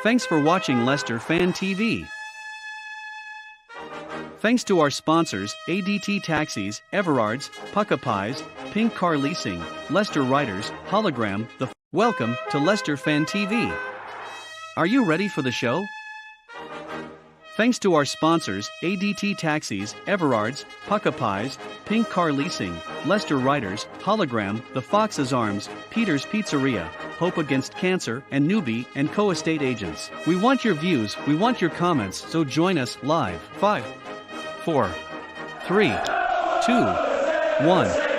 Thanks for watching Leicester Fan TV. Thanks to our sponsors, ADT Taxis, Everards, Pukka Pies, Pink Car Leasing, Leicester Riders, Hollogram, Welcome to Leicester Fan TV. Are you ready for the show? Thanks to our sponsors, ADT Taxis, Everards, Pukka Pies, Pink Car Leasing, Leicester Riders, Hollogram, The Fox's Arms, Peter's Pizzeria, Hope Against Cancer, and Newby Co estate agents. We want your views, we want your comments, so join us live. 5, 4, 3, 2, 1.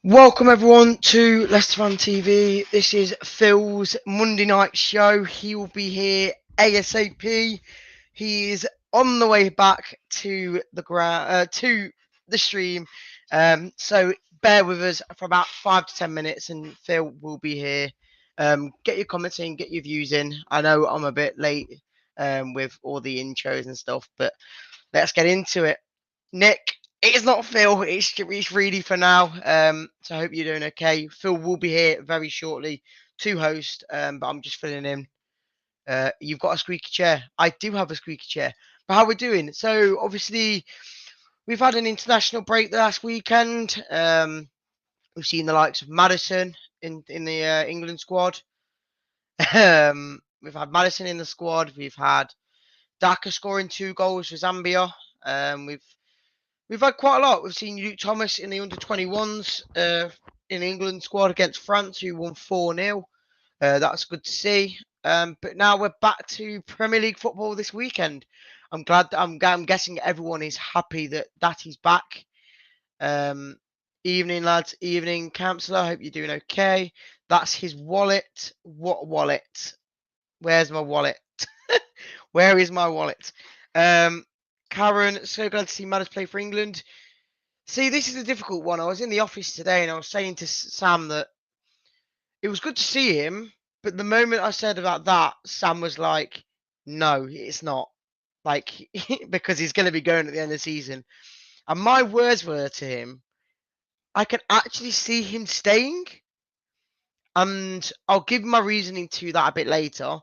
Welcome everyone to Leicester Fan TV. This is Phil's Monday night show. He will be here ASAP. He is on the way back to the stream. So bear with us for about 5 to 10 minutes, and Phil will be here. Get your comments in, get your views in. I know I'm a bit late with all the intros and stuff, but let's get into it. Nick. It's not Phil, it's Reedy for now, so I hope you're doing okay. Phil will be here very shortly to host, but I'm just filling in. You've got a squeaky chair. I do have a squeaky chair. But how we're doing? So, obviously, we've had an international break last weekend. We've seen the likes of Madison in the England squad. We've had Madison in the squad. We've had Daka scoring 2 goals for Zambia. We've had quite a lot. We've seen Luke Thomas in the under-21s in the England squad against France, who won 4-0. That's good to see. But now we're back to Premier League football this weekend. I'm guessing everyone is happy that he's back. Evening, lads. Evening, Councillor. Hope you're doing okay. That's his wallet. What wallet? Where's my wallet? Where is my wallet? Karen, so glad to see Madison play for England. See, this is a difficult one. I was in the office today and I was saying to Sam that it was good to see him, but the moment I said about that, Sam was like, no, it's not. Like, because he's going to be going at the end of the season. And my words were to him, I can actually see him staying. And I'll give my reasoning to that a bit later.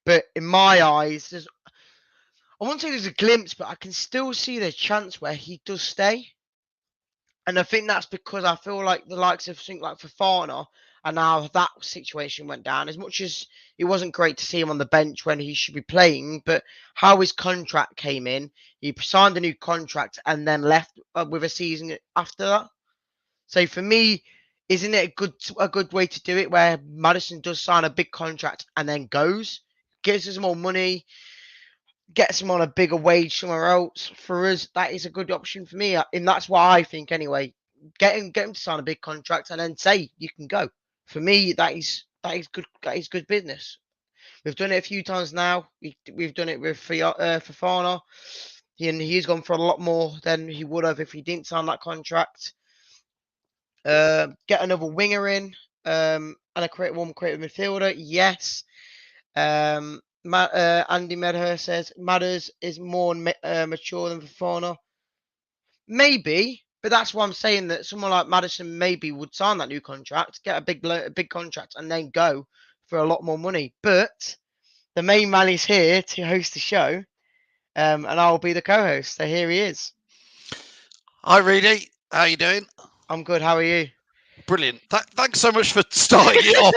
But in my eyes, I won't say there's a glimpse, but I can still see the chance where he does stay. And I think that's because I feel like the likes of something like Fofana, and now that situation went down, as much as it wasn't great to see him on the bench when he should be playing, but how his contract came in, he signed a new contract and then left with a season after that. So for me, isn't it a good way to do it where Madison does sign a big contract and then goes, gives us more money, gets him on a bigger wage somewhere else? For us, that is a good option for me, and that's what I think anyway. Get him to sign a big contract and then say you can go. For me, that is good. That is good business. We've done it a few times now. We've done it with Fofana, and he's gone for a lot more than he would have if he didn't sign that contract. Get another winger in, and one creative midfielder. Yes. Andy Medher says Matters is more mature than Fofana. Maybe, but that's why I'm saying that someone like Madison maybe would sign that new contract, get a big contract, and then go for a lot more money. But the main man is here to host the show, and I'll be the co-host. So here he is. Hi, Reedy. How you doing? I'm good. How are you? Brilliant. Thanks so much for starting it off.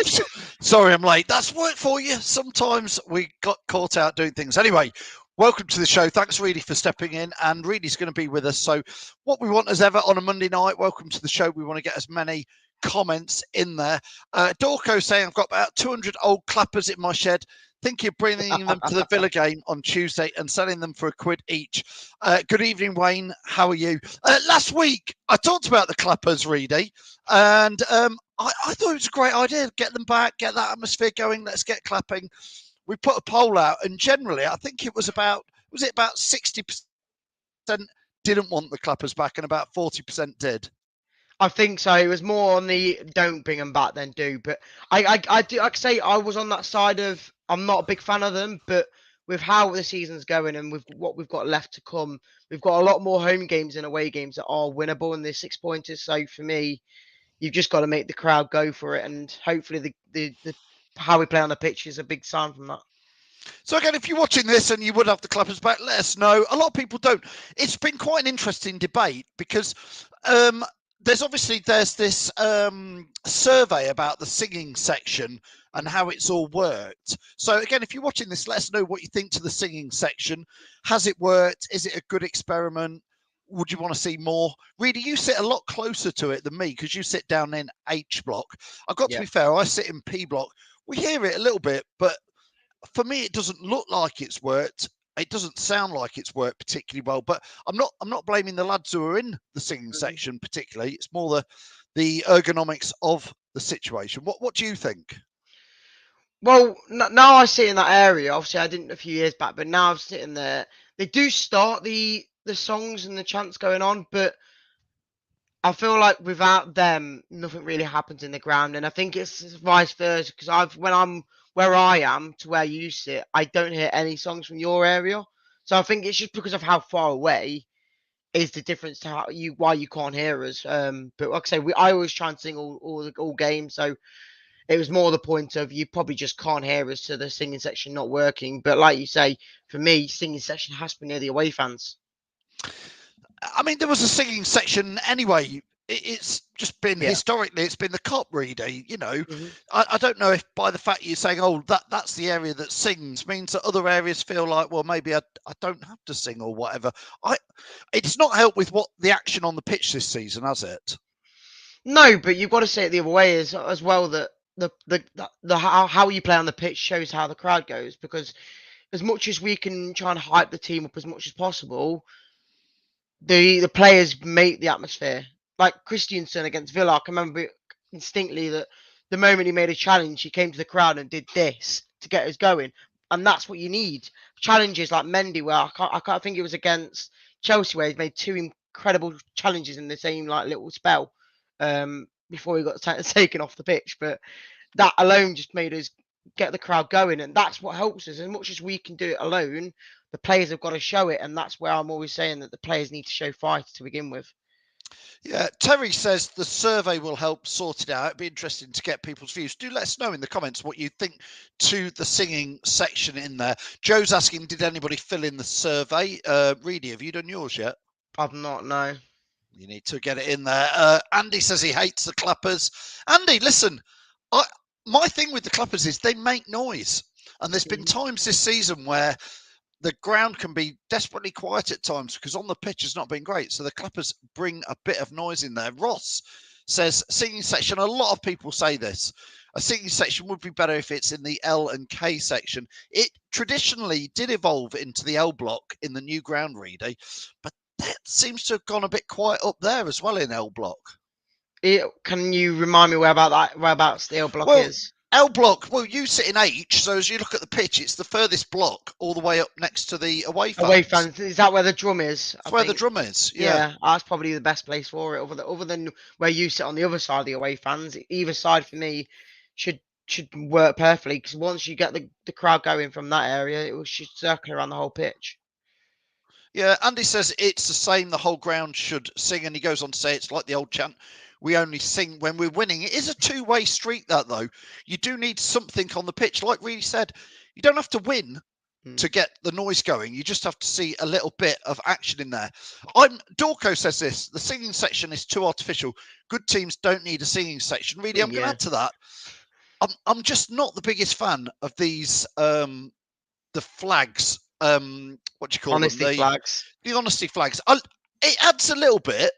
Sorry I'm late. That's work for you. Sometimes we got caught out doing things. Anyway, welcome to the show. Thanks, Reedy, for stepping in. And Reedy's going to be with us. So what we want as ever on a Monday night, welcome to the show. We want to get as many comments in there. Dorco saying I've got about 200 old clappers in my shed. Thinking of bringing them to the Villa game on Tuesday and selling them for £1 each. Good evening, Wayne. How are you? Last week, I talked about the clappers, Reedy, and I thought it was a great idea. Get them back, get that atmosphere going. Let's get clapping. We put a poll out, and generally, I think it was about 60% didn't want the clappers back, and about 40% did. I think so. It was more on the don't bring them back than do. But I do. Like I say, I was on that side of I'm not a big fan of them, but with how the season's going and with what we've got left to come, we've got a lot more home games and away games that are winnable in the 6-pointers. So for me, you've just got to make the crowd go for it, and hopefully the how we play on the pitch is a big sign from that. So again, if you're watching this and you would have the clappers back, let us know. A lot of people don't. It's been quite an interesting debate because there's this survey about the singing section and how it's all worked. So again, if you're watching this, let us know what you think to the singing section. Has it worked? Is it a good experiment? Would you want to see more? Reedy, you sit a lot closer to it than me because you sit down in H block. I've got to be fair, I sit in P block. We hear it a little bit, but for me, it doesn't look like it's worked. It doesn't sound like it's worked particularly well. But I'm not blaming the lads who are in the singing section particularly. It's more the ergonomics of the situation. What do you think? Well, now I sit in that area. Obviously, I didn't a few years back, but now I'm sitting there. They do start the songs and the chants going on, but I feel like without them, nothing really happens in the ground. And I think it's vice versa because when I'm where I am to where you sit, I don't hear any songs from your area. So I think it's just because of how far away is the difference to why you can't hear us. But like I say, I always try and sing all games, so it was more the point of you probably just can't hear us to the singing section not working. But like you say, for me, singing section has to be near the away fans. I mean, there was a singing section anyway. It's just been historically, it's been the cop reader. You know, I don't know if by the fact you're saying, oh, that's the area that sings means that other areas feel like, well, maybe I don't have to sing or whatever. It's not helped with what the action on the pitch this season, has it? No, but you've got to say it the other way as well, that the how you play on the pitch shows how the crowd goes, because as much as we can try and hype the team up as much as possible, the players make the atmosphere. Like Christiansen against Villa, I can remember instinctly that the moment he made a challenge, he came to the crowd and did this to get us going, and that's what you need. Challenges like Mendy, where I can't think it was against Chelsea, where he made 2 incredible challenges in the same like little spell before he got taken off the pitch. But that alone just made us get the crowd going, and that's what helps us. As much as we can do it alone, the players have got to show it, and that's where I'm always saying that the players need to show fight to begin with. Yeah, Terry says the survey will help sort it out. It'd be interesting to get people's views. Do let us know in the comments what you think to the singing section in there. Joe's asking, did anybody fill in the survey? Reedy, have you done yours yet? I've not, no. You need to get it in there. Andy says he hates the clappers. Andy, listen, my thing with the clappers is they make noise. And there's been times this season where the ground can be desperately quiet at times because on the pitch has not been great. So the clappers bring a bit of noise in there. Ross says singing section. A lot of people say this. A singing section would be better if it's in the L and K section. It traditionally did evolve into the L block in the new ground, Reedy, but that seems to have gone a bit quiet up there as well in L block. Can you remind me whereabouts the L block is? L block, well, you sit in H, so as you look at the pitch, it's the furthest block all the way up next to the away fans. Away fans, is that where the drum is? That's where the drum is, yeah. That's probably the best place for it, other than where you sit on the other side of the away fans. Either side for me should work perfectly, because once you get the crowd going from that area, it should circle around the whole pitch. Yeah, Andy says it's the same, the whole ground should sing, and he goes on to say it's like the old chant, we only sing when we're winning. It is a two-way street, that, though. You do need something on the pitch. Like Reedy said, you don't have to win to get the noise going. You just have to see a little bit of action in there. Dorco says this, the singing section is too artificial. Good teams don't need a singing section. Reedy, I'm going to add to that. I'm just not the biggest fan of these, the flags. What do you call honesty them? Flags. The honesty flags. It adds a little bit.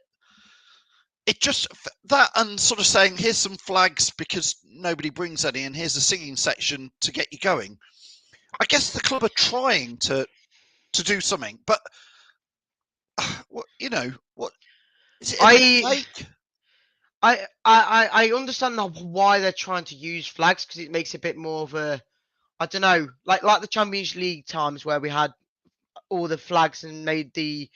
It just that and sort of saying here's some flags because nobody brings any, and here's a singing section to get you going. I guess the club are trying to do something, but what is it? I understand why they're trying to use flags, because it makes it a bit more of a, I don't know, like the Champions League times where we had all the flags and made the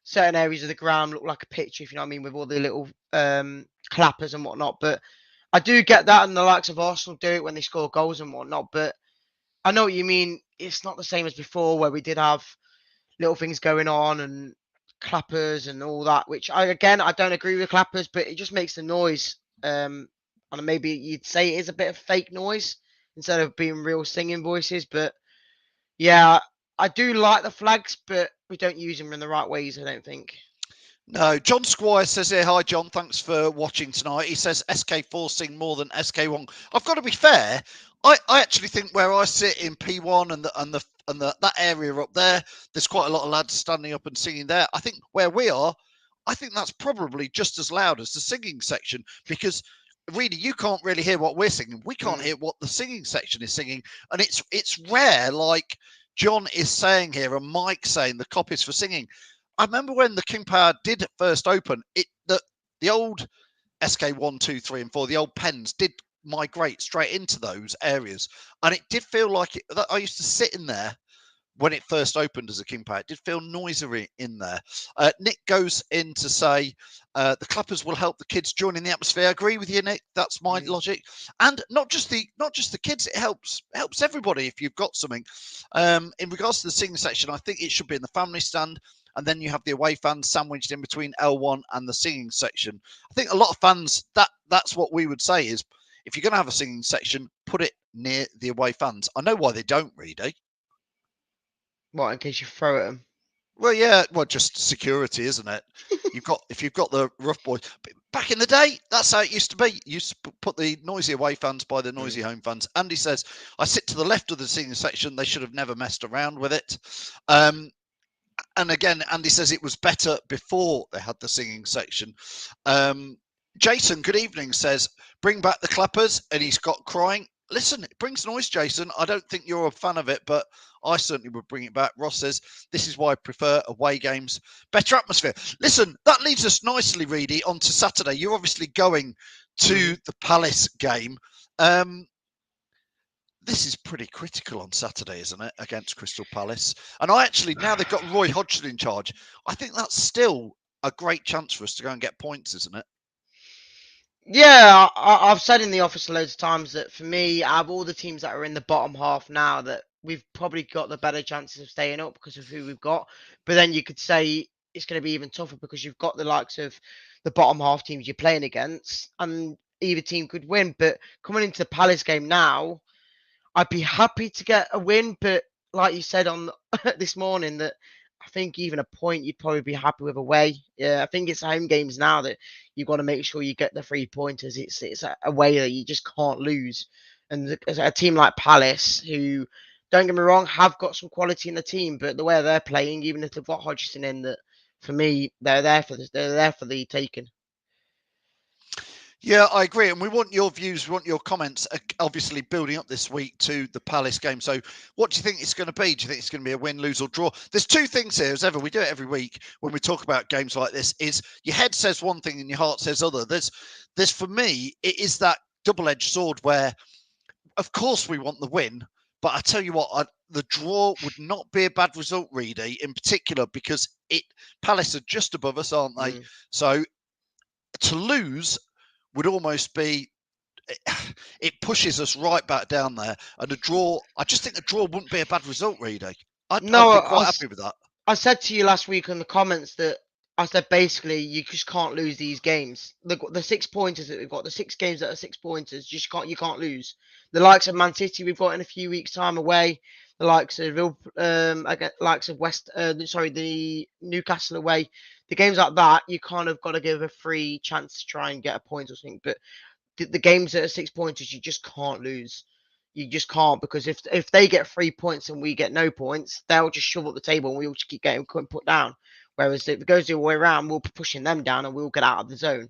certain areas of the ground look like a pitch, if you know what I mean, with all the little clappers and whatnot. But I do get that, and the likes of Arsenal do it when they score goals and whatnot. But I know what you mean. It's not the same as before, where we did have little things going on and clappers and all that. Which I don't agree with clappers, but it just makes the noise. And maybe you'd say it is a bit of fake noise instead of being real singing voices. But yeah, I do like the flags, but we don't use them in the right ways, I don't think. No, John Squire says here, hi John, thanks for watching tonight. He says SK4 sing more than SK1. I've got to be fair. I actually think where I sit in P1 and that area up there, there's quite a lot of lads standing up and singing there. I think where we are, I think that's probably just as loud as the singing section, because really you can't really hear what we're singing. We can't hear what the singing section is singing, and it's rare, like John is saying here and Mike saying, the copies for singing. I remember when the King Power did first open, the old SK1, 2, 3, and 4, the old pens did migrate straight into those areas, and it did feel like that I used to sit in there when it first opened as a King Power. It did feel noisy in there. Nick goes in to say the clappers will help the kids join in the atmosphere. I agree with you, Nick. That's my logic. And not just the kids. It helps everybody if you've got something. In regards to the singing section, I think it should be in the family stand, and then you have the away fans sandwiched in between L1 and the singing section. I think a lot of fans, that's what we would say is, if you're going to have a singing section, put it near the away fans. I know why they don't, really. What, in case you throw at them? Well, yeah, just security, isn't it? If you've got the rough boys. Back in the day, that's how it used to be. You used to put the noisy away fans by the noisy home fans. Andy says, I sit to the left of the singing section. They should have never messed around with it. And again, Andy says it was better before they had the singing section. Jason, good evening, says, bring back the clappers, and he's got crying. Listen, it brings noise, Jason. I don't think you're a fan of it, but I certainly would bring it back. Ross says, this is why I prefer away games. Better atmosphere. Listen, that leads us nicely, Reedy, on to Saturday. You're obviously going to the Palace game. This is pretty critical on Saturday, isn't it, against Crystal Palace? And now they've got Roy Hodgson in charge. I think that's still a great chance for us to go and get points, isn't it? Yeah, I've said in the office loads of times that for me, out of all the teams that are in the bottom half now, that we've probably got the better chances of staying up because of who we've got. But then you could say it's going to be even tougher because you've got the likes of the bottom half teams you're playing against, and either team could win. But coming into the Palace game now, I'd be happy to get a win. But like you said on this morning, that I think even a point you'd probably be happy with away. Yeah, I think it's home games now that you've got to make sure you get the 3 pointers. It's a way that you just can't lose. And a team like Palace, who, don't get me wrong, have got some quality in the team, but the way they're playing, even if they've got Hodgson in, that for me, they're there for the taking. Yeah, I agree. And we want your views, we want your comments, obviously building up this week to the Palace game. So what do you think it's going to be? Do you think it's going to be a win, lose or draw? There's two things here, as ever. We do it every week when we talk about games like this, is your head says one thing and your heart says other. There's for me, it is that double-edged sword where, of course, we want the win. But I tell you what, the draw would not be a bad result, Reedy, in particular, because Palace are just above us, aren't they? So to lose would almost be, it pushes us right back down there. And a draw, I just think a draw wouldn't be a bad result, really. I'd be quite happy with that. I said to you last week in the comments that I said basically you just can't lose these games. The 6 pointers that we've got, the 6 games that are 6 pointers, you can't lose. The likes of Man City we've got in a few weeks' time away. The likes of the Newcastle away. The games like that, you kind of got to give a free chance to try and get a point or something. But the games that are 6 pointers, you just can't lose. You just can't, because if they get 3 points and we get no points, they'll just shove up the table and we'll just keep getting put down. Whereas if it goes the other way around, we'll be pushing them down and we'll get out of the zone.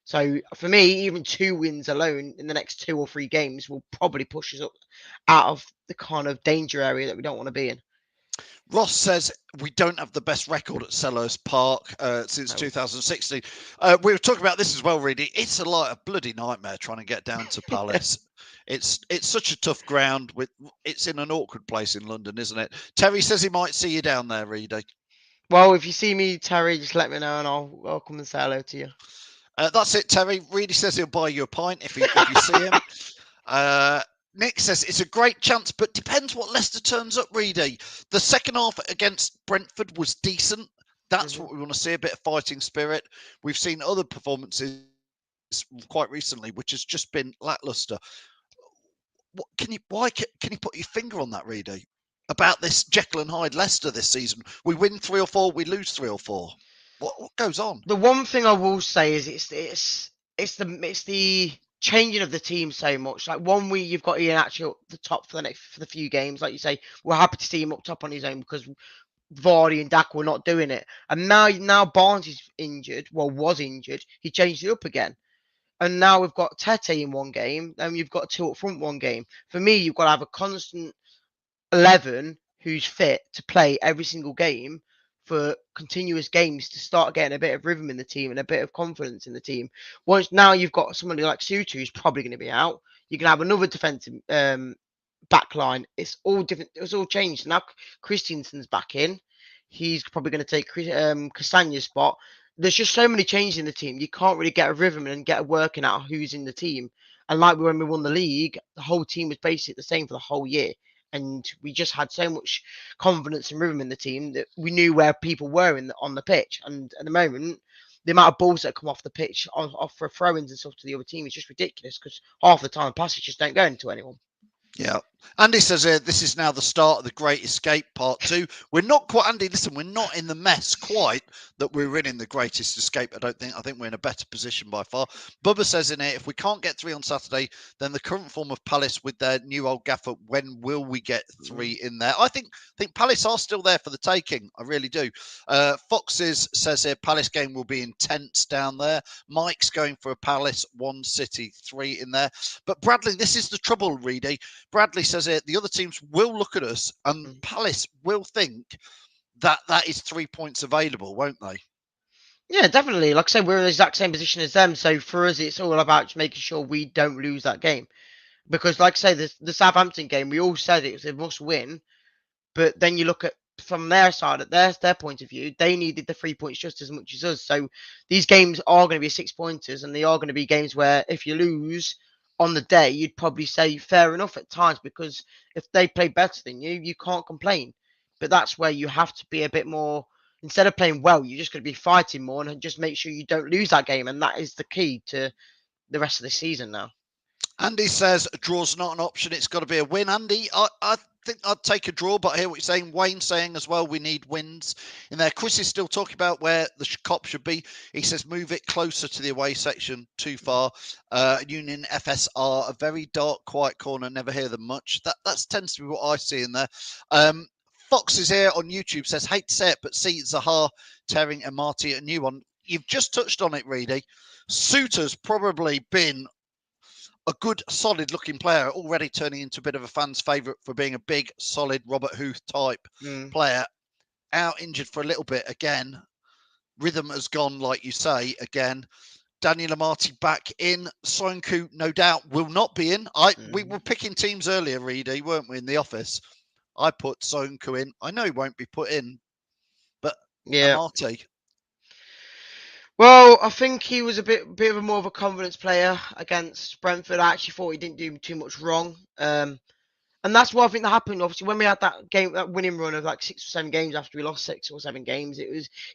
So for me, even 2 wins alone in the next 2 or 3 games will probably push us up out of the kind of danger area that we don't want to be in. Ross says we don't have the best record at Selhurst Park since 2016. We were talking about this as well, really. It's a bloody nightmare trying to get down to Palace. It's such a tough ground. It's in an awkward place in London, isn't it? Terry says he might see you down there, Reedy. Well, if you see me, Terry, just let me know and I'll come and say hello to you. That's it, Terry. Reedy says he'll buy you a pint if you see him. Nick says it's a great chance, but depends what Leicester turns up, Reedy. The second half against Brentford was decent. That's what we want to see, a bit of fighting spirit. We've seen other performances quite recently, which has just been lackluster. Can you put your finger on that, Reedy? About this Jekyll and Hyde Leicester this season? We win 3 or 4, we lose 3 or 4. What goes on? The one thing I will say is it's the changing of the team so much. Like 1 week you've got Ian actually at the top for the few games. Like you say, we're happy to see him up top on his own because Vardy and Dak were not doing it. And now Barnes is injured. Well, was injured. He changed it up again. And now we've got Tete in one game, and you've got 2 up front one game. For me, you've got to have a constant 11 who's fit to play every single game for continuous games to start getting a bit of rhythm in the team and a bit of confidence in the team. Once now you've got somebody like Suter who's probably going to be out, you can have another defensive back line. It's all different. It's all changed. Now Christensen's back in. He's probably going to take Castagna's spot. There's just so many changes in the team. You can't really get a rhythm and get a working out who's in the team. And like when we won the league, the whole team was basically the same for the whole year. And we just had so much confidence and rhythm in the team that we knew where people were on the pitch. And at the moment, the amount of balls that come off the pitch off for throw-ins and stuff to the other team is just ridiculous because half the time passes just don't go into anyone. Yeah. Andy says this is now the start of the Great Escape Part 2. We're not quite, Andy, listen, we're not in the mess quite that we're in the Greatest Escape, I don't think. I think we're in a better position by far. Bubba says in here, if we can't get 3 on Saturday, then the current form of Palace with their new old gaffer, when will we get 3 in there? I think Palace are still there for the taking. I really do. Foxes says here, Palace game will be intense down there. Mike's going for a Palace, 1 City, 3 in there. But Bradley, this is the trouble, Reedy. Bradley says it, the other teams will look at us and Palace will think that is 3 points available, won't they? Yeah, definitely. Like I said, we're in the exact same position as them. So for us, it's all about just making sure we don't lose that game. Because like I say, the Southampton game, we all said it was a must win. But then you look at from their side, at their point of view, they needed the 3 points just as much as us. So these games are going to be 6-pointers and they are going to be games where if you lose on the day, you'd probably say fair enough at times because if they play better than you, you can't complain. But that's where you have to be a bit more, instead of playing well, you're just going to be fighting more and just make sure you don't lose that game. And that is the key to the rest of the season now. Andy says a draw's not an option. It's got to be a win. Andy, I think I'd take a draw, but I hear what you're saying. Wayne's saying as well, we need wins in there. Chris is still talking about where the cop should be. He says move it closer to the away section, too far. Union FSR, a very dark, quiet corner. Never hear them much. That tends to be what I see in there. Fox is here on YouTube, says, hate to say it, but see Zaha tearing Amati a new one. You've just touched on it, Reedy. Suter's probably been a good, solid-looking player, already turning into a bit of a fan's favourite for being a big, solid Robert Huth type player. Out injured for a little bit again. Rhythm has gone, like you say, again. Daniel Amati back in. Soinku, no doubt, will not be in. We were picking teams earlier, Reedy, weren't we, in the office? I put Soinku in. I know he won't be put in, but Amati. Well, I think he was a bit of a more of a confidence player against Brentford. I actually thought he didn't do too much wrong. And that's what I think that happened. Obviously, when we had that game, that winning run of like 6 or 7 games after we lost 6 or 7 games,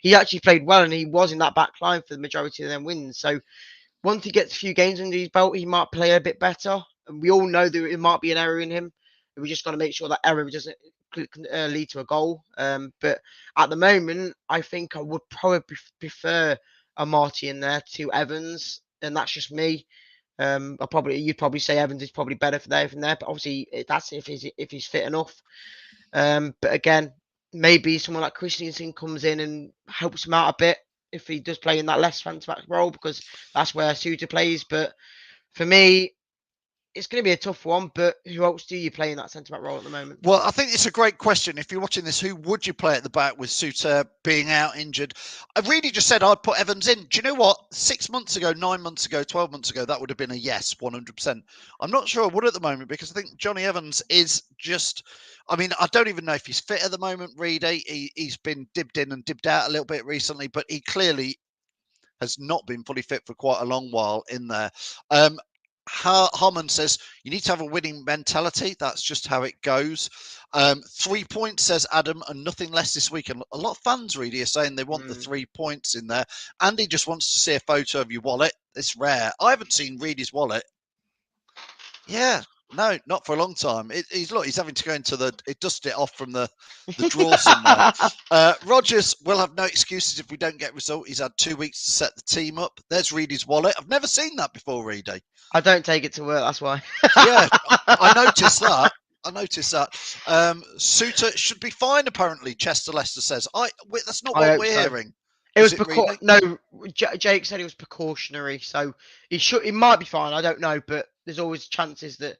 he actually played well and he was in that back line for the majority of them wins. So once he gets a few games under his belt, he might play a bit better. And we all know that it might be an error in him. We just got to make sure that error doesn't lead to a goal. But at the moment, I think I would probably prefer Amati in there to Evans, and that's just me. You'd probably say Evans is probably better for there from there, but obviously that's if he's fit enough. But again, maybe someone like Christensen comes in and helps him out a bit if he does play in that less fantastic role because that's where Suter plays. But for me, it's going to be a tough one, but who else do you play in that centre-back role at the moment? Well, I think it's a great question. If you're watching this, who would you play at the back with Suter being out injured? I really just said I'd put Evans in. Do you know what? 6 months ago, 9 months ago, 12 months ago, that would have been a yes, 100%. I'm not sure I would at the moment because I think Johnny Evans is just... I mean, I don't even know if he's fit at the moment, Reedy. He's been dibbed in and dibbed out a little bit recently, but he clearly has not been fully fit for quite a long while in there. Harmon says you need to have a winning mentality. That's just how it goes. 3 points, says Adam, and nothing less this week. And a lot of fans, really, are saying they want the 3 points in there. Andy just wants to see a photo of your wallet. It's rare. I haven't seen Reedy's wallet. Yeah, no, not for a long time. He's having to go into dust it off from the drawer somewhere. Rogers will have no excuses if we don't get a result. He's had 2 weeks to set the team up. There's Reedy's wallet. I've never seen that before, Reedy. I don't take it to work, that's why. Yeah, I noticed that. Suter should be fine, apparently, Chester Leicester says. That's not what we're hearing. It was no. Jake said it was precautionary, so he might be fine. I don't know, but there's always chances that,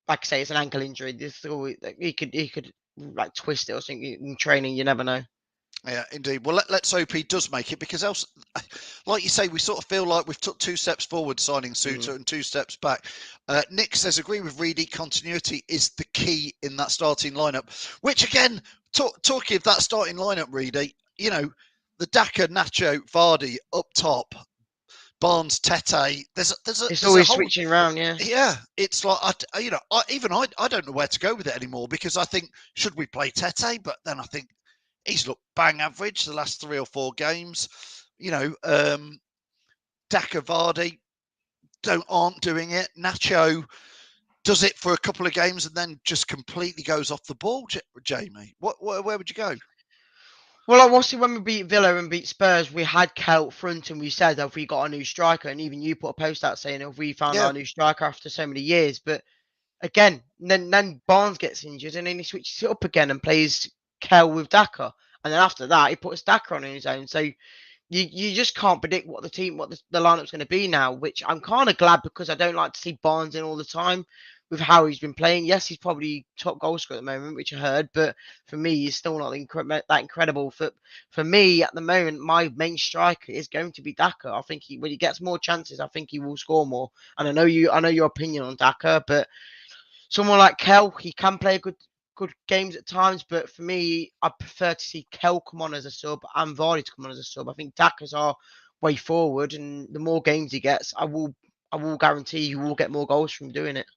like I say, it's an ankle injury. He could like twist it or something in training. You never know. Yeah, indeed. Well, let's hope he does make it, because else, like you say, we sort of feel like we've took 2 steps forward signing Suter and 2 steps back. Nick says, agree with Reedy, continuity is the key in that starting lineup, which again, talking of that starting lineup, Reedy, you know, the Daka, Nacho, Vardy up top, Barnes, Tete. There's always switching around, yeah. Yeah, it's like I don't know where to go with it anymore, because I think, should we play Tete? But then I think he's looked bang average the last 3 or 4 games. You know, Daka, Vardy aren't doing it. Nacho does it for a couple of games and then just completely goes off the ball. Jamie, where would you go? Well, obviously, when we beat Villa and beat Spurs, we had Kel front, and we said, "Have we got a new striker?" And even you put a post out saying, "Have we found our new striker after so many years?" But again, then Barnes gets injured, and then he switches it up again and plays Kel with Daka, and then after that, he puts Daka on his own. So you just can't predict what the lineup's going to be now. Which I'm kind of glad, because I don't like to see Barnes in all the time. With how he's been playing, yes, he's probably top goal scorer at the moment, which I heard, but for me, he's still not that incredible. For me, at the moment, my main striker is going to be Daka. I think when he gets more chances, I think he will score more. And I know your opinion on Daka, but someone like Kel, he can play good games at times, but for me, I prefer to see Kel come on as a sub and Vardy to come on as a sub. I think Daka's our way forward, and the more games he gets, I will guarantee he will get more goals from doing it.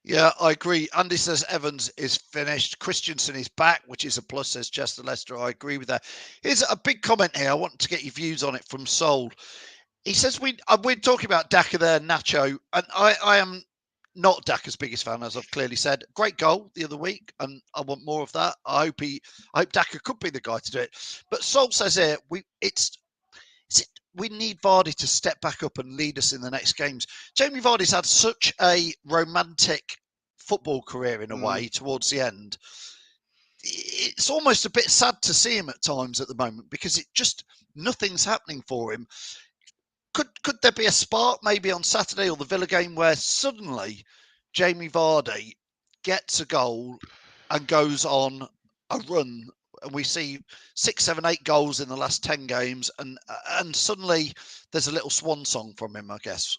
Yeah, I agree. Andy says Evans is finished. Christensen is back, which is a plus, says Chester Leicester. I agree with that. Here's a big comment here. I want to get your views on it from Sol. He says we're talking about Daka there, Nacho, and I am not Daka's biggest fan, as I've clearly said. Great goal the other week, and I want more of that. I hope Daka could be the guy to do it. But Sol says here we need Vardy to step back up and lead us in the next games. Jamie Vardy's had such a romantic football career in a way towards the end. It's almost a bit sad to see him at times at the moment, because nothing's happening for him. Could there be a spark maybe on Saturday or the Villa game where suddenly Jamie Vardy gets a goal and goes on a run, and we see 6, 7, 8 goals in the last 10 games, and suddenly there's a little swan song from him, I guess?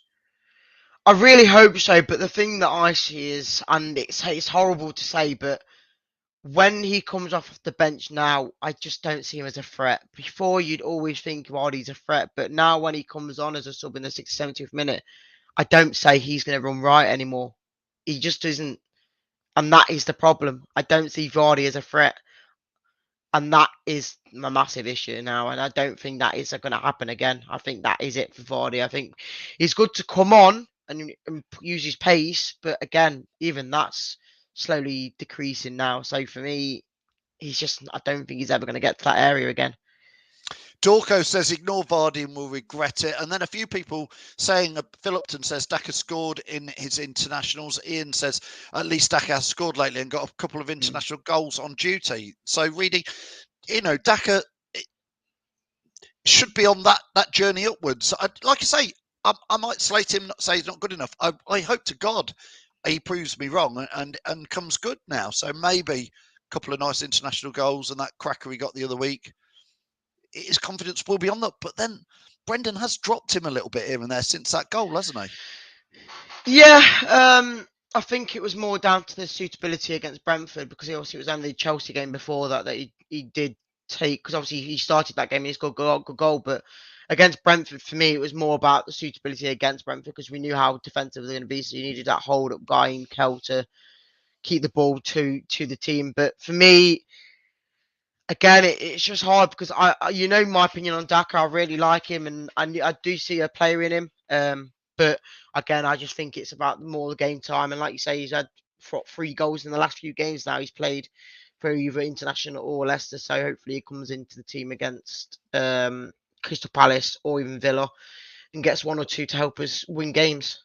I really hope so, but the thing that I see is, and it's horrible to say, but when he comes off the bench now, I just don't see him as a threat. Before, you'd always think Vardy's a threat, but now when he comes on as a sub in the 60th, 70th minute, I don't say he's going to run right anymore. He just isn't, and that is the problem. I don't see Vardy as a threat, and that is a massive issue now, and I don't think that is going to happen again. I think that is it for Vardy. I think it's good to come on and use his pace, but again, even that's slowly decreasing now. So for me, I don't think he's ever going to get to that area again. Dorco says ignore Vardy and will regret it. And then a few people saying, Phil Upton says Daka scored in his internationals. Ian says at least Daka has scored lately and got a couple of international goals on duty. So really, Daka should be on that journey upwards. Like I say, I might slate him, say he's not good enough. I hope to God he proves me wrong and comes good now. So maybe a couple of nice international goals and that cracker he got the other week, his confidence will be on that. But then Brendan has dropped him a little bit here and there since that goal, hasn't he? Yeah, I think it was more down to the suitability against Brentford, because he obviously was only the Chelsea game before that he did take, because obviously he started that game and he scored a good goal, but against Brentford, for me, it was more about the suitability against Brentford, because we knew how defensive they're going to be, so you needed that hold-up guy in Kel to keep the ball to the team. But for me, again, it's just hard, because you know my opinion on Daka. I really like him, and I do see a player in him. But again, I just think it's about more the game time. And like you say, he's had 3 goals in the last few games now. He's played for either International or Leicester, so hopefully he comes into the team against Crystal Palace or even Villa and gets 1 or 2 to help us win games.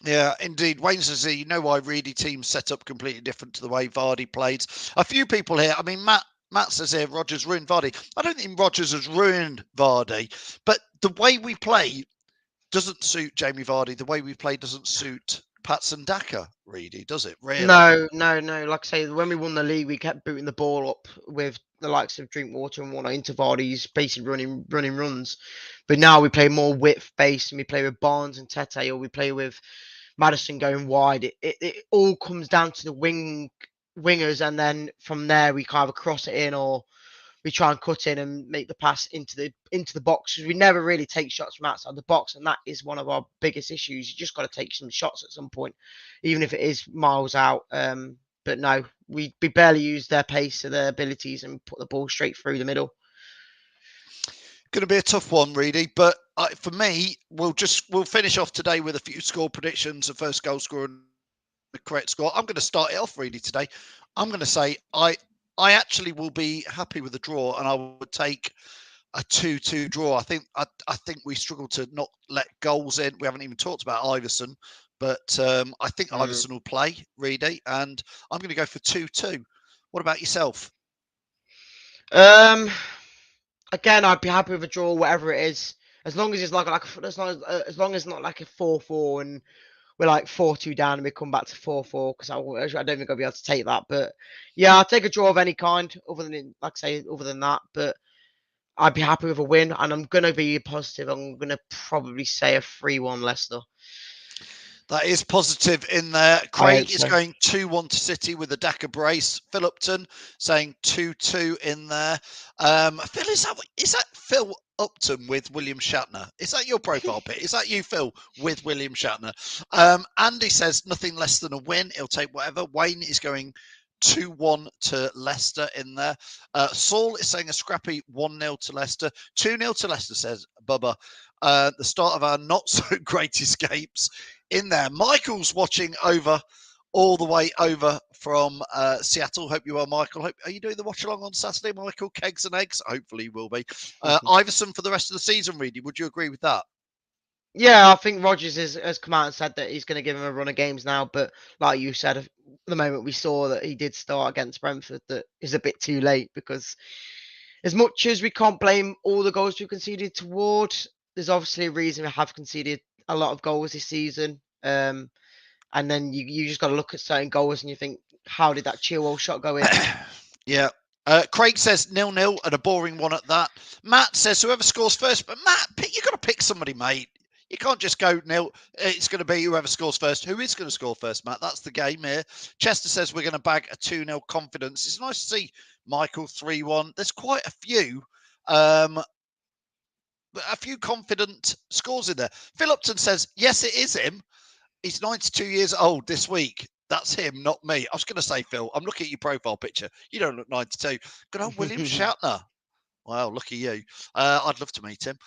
Yeah, indeed. Wayne says, you know why Reedy team's set up completely different to the way Vardy played. A few people here, I mean, Matt says here, Rodgers ruined Vardy. I don't think Rodgers has ruined Vardy, but the way we play doesn't suit Jamie Vardy. The way we play doesn't suit Patson Daka, Reedy, does it? Really? No. Like I say, when we won the league, we kept booting the ball up with the likes of Drinkwater and whatnot into Vardy's basically running runs. But now we play more width based, and we play with Barnes and Tete, or we play with Madison going wide. It all comes down to the wingers, and then from there we kind of cross it in, or we try and cut in and make the pass into the box, because we never really take shots from outside the box, and that is one of our biggest issues. You just got to take some shots at some point, even if it is miles out. But no, we barely use their pace or their abilities and put the ball straight through the middle. Going to be a tough one, Reedy. But for me, we'll finish off today with a few score predictions, the first goal scorer and the correct score. I'm going to start it off, Reedy, today. I'm going to say I actually will be happy with the draw, and I would take a 2-2 draw. I think we struggle to not let goals in. We haven't even talked about Iverson, but I think Iverson will play, Reedy, and I'm going to go for 2-2. What about yourself? Again, I'd be happy with a draw, whatever it is, as long as it's as long as it's not like a 4-4 and we're like 4-2 down and we come back to 4-4, because I don't think I'll be able to take that. But yeah, I'll take a draw of any kind, other than that. But I'd be happy with a win, and I'm gonna be positive. I'm gonna probably say a 3-1 Leicester. That is positive in there. Craig is going 2-1 to City with a Daka brace. Philipton saying 2-2 in there. Phil, is that Phil Upton with William Shatner? Is that your profile pic? Is that you, Phil, with William Shatner? Andy says nothing less than a win. He'll take whatever. Wayne is going 2-1 to Leicester in there. Saul is saying a scrappy 1-0 to Leicester. 2-0 to Leicester, says Bubba. The start of our not so great escapes in there. Michael's watching all the way over from Seattle. Hope you are, Michael. Are you doing the watch along on Saturday, Michael? Kegs and eggs? Hopefully you will be. Iverson for the rest of the season, Reedy. Would you agree with that? Yeah, I think Rodgers has come out and said that he's going to give him a run of games now. But like you said, the moment we saw that he did start against Brentford, that is a bit too late, because as much as we can't blame all the goals we conceded toward, there's obviously a reason we have conceded a lot of goals this season. And then you just got to look at certain goals and you think, how did that Chilwell shot go in? Yeah. Craig says 0-0 and a boring one at that. Matt says whoever scores first. But Matt, you've got to pick somebody, mate. You can't just go nil. It's going to be whoever scores first. Who is going to score first, Matt? That's the game here. Chester says we're going to bag a 2-0 confidence. It's nice to see Michael 3-1. There's quite a few confident scores in there. Phil Upton says, yes, it is him. He's 92 years old this week. That's him, not me. I was going to say, Phil, I'm looking at your profile picture. You don't look 92. Good old William Shatner. Wow, look at you. I'd love to meet him.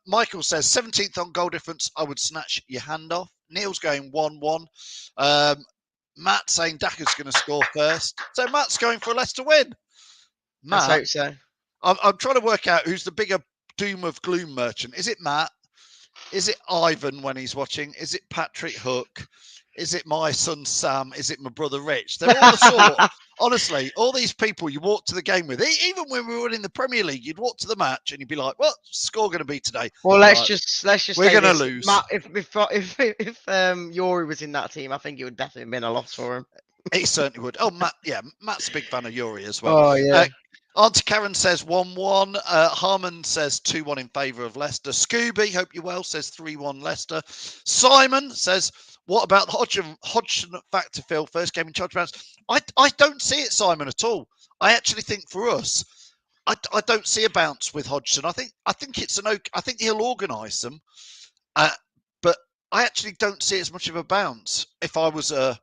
Michael says, 17th on goal difference, I would snatch your hand off. Neil's going 1-1. Matt saying Daka's going to score first. So Matt's going for a Leicester win. Matt, I hope so. I'm trying to work out who's the bigger doom of gloom merchant. Is it Matt? Is it Ivan when he's watching? Is it Patrick Hook? Is it my son Sam? Is it my brother Rich? They're all the sort. Honestly, all these people you walk to the game with, even when we were in the Premier League, you'd walk to the match and you'd be like, "What's the score going to be today?" Well, Like, let's just we're say going to this. lose. Matt, if Yori was in that team, I think it would definitely have been a loss for him. He certainly would. Oh, Matt, yeah, Matt's a big fan of Yuri as well. Oh yeah. Auntie Karen says 1-1. Harmon says 2-1 in favour of Leicester. Scooby, hope you're well, says 3-1 Leicester. Simon says, what about the Hodgson factor, Phil? First game in charge bounce. I don't see it, Simon, at all. I actually think for us, I don't see a bounce with Hodgson. I think it's I think he'll organise them, but I actually don't see as much of a bounce if I was a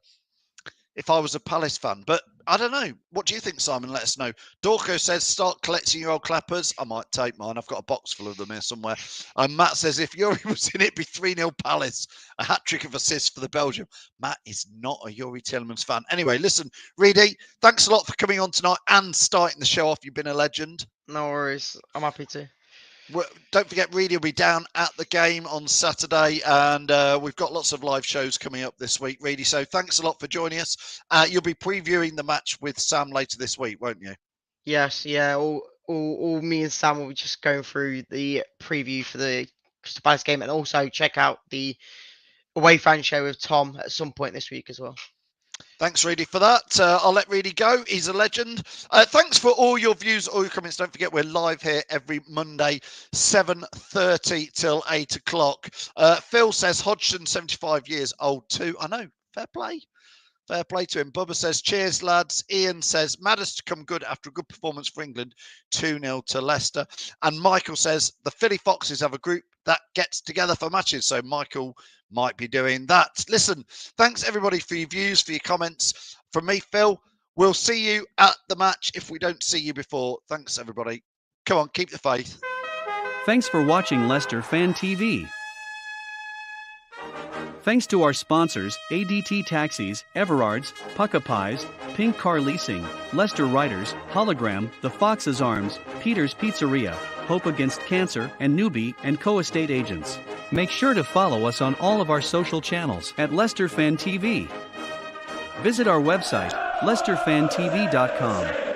Palace fan. But I don't know. What do you think, Simon? Let us know. Dorco says, start collecting your old clappers. I might take mine. I've got a box full of them here somewhere. And Matt says, if Yuri was in it, it'd be 3-0 Palace. A hat-trick of assists for the Belgium. Matt is not a Yuri Tielemans fan. Anyway, listen, Reedy, thanks a lot for coming on tonight and starting the show off. You've been a legend. No worries. I'm happy to. Don't forget, Reedy will be down at the game on Saturday, and we've got lots of live shows coming up this week, Reedy. So thanks a lot for joining us. You'll be previewing the match with Sam later this week, won't you? Yes, yeah. All me and Sam will be just going through the preview for the Crystal Palace game, and also check out the away fan show with Tom at some point this week as well. Thanks, Reedy, for that. I'll let Reedy go. He's a legend. Thanks for all your views, all your comments. Don't forget, we're live here every Monday, 7:30 till 8 o'clock. Phil says, Hodgson, 75 years old too. I know. Fair play. Fair play to him. Bubba says, cheers, lads. Ian says, Madison to come good after a good performance for England, 2-0 to Leicester. And Michael says, the Philly Foxes have a group that gets together for matches. So Michael might be doing that. Listen, thanks everybody for your views, for your comments. From me, Phil, we'll see you at the match if we don't see you before. Thanks, everybody. Come on, keep the faith. Thanks for watching Leicester Fan TV. Thanks to our sponsors, ADT Taxis, Everards, Pukka Pies, Pink Car Leasing, Leicester Riders, Hollogram, The Fox's Arms, Peter's Pizzeria, Hope Against Cancer, and Newby Co estate agents. Make sure to follow us on all of our social channels at Leicester Fan TV. Visit our website, leicesterfantv.com.